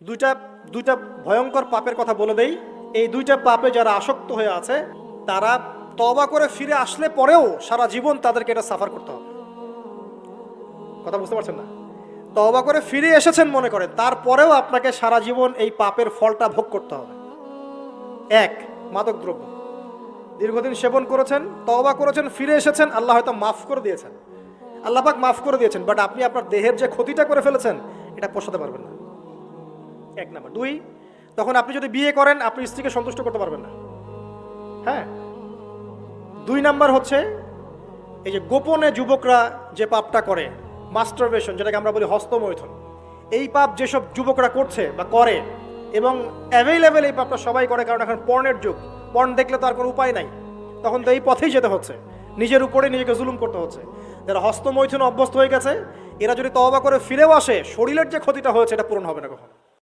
দুইটা দুইটা ভয়ঙ্কর পাপের কথা বলে দেই। এই দুইটা পাপে যারা আসক্ত হয়ে আছে তারা তওবা করে ফিরে আসলে পরেও সারা জীবন তাদেরকে এটা সাফার করতে হবে। কথা বুঝতে পারছেন না? তওবা করে ফিরে এসেছেন মনে করেন, তারপরেও আপনাকে সারা জীবন এই পাপের ফলটা ভোগ করতে হবে। এক, মাদক দ্রব্য দীর্ঘদিন সেবন করেছেন, তওবা করেছেন, ফিরে এসেছেন, আল্লাহ হয়তো মাফ করে দিয়েছেন, আল্লাহ পাক মাফ করে দিয়েছেন, বাট আপনি আপনার দেহের যে ক্ষতিটা করে ফেলেছেন এটা পোষাতে পারবেন না। এক নাম্বার। দুই, তখন আপনি যদি বিয়ে করেন আপনি স্ত্রীকে সন্তুষ্ট করতে পারবেন না। হ্যাঁ। দুই নাম্বার হচ্ছে এই যে গোপনে যুবকরা যে পাপটা করে, মাস্টারবেশন, যেটাকে আমরা বলি হস্তমৈথুন, এই পাপ যেসব যুবকরা করছে বা করে, এবং অ্যাভেলেবেল এই পাপটা সবাই করে, কারণ এখন পর্নের যুগ, পর্ন দেখলে তো আর কোনো উপায় নাই, তখন তো এই পথেই যেতে হচ্ছে, নিজের উপরে নিজেকে জুলুম করতে হচ্ছে। যারা হস্তমৈথুন অভ্যস্ত হয়ে গেছে এরা যদি তওবা করে ফিরেও আসে, শরীরের যে ক্ষতিটা হয়েছে এটা পূরণ হবে না কখনো।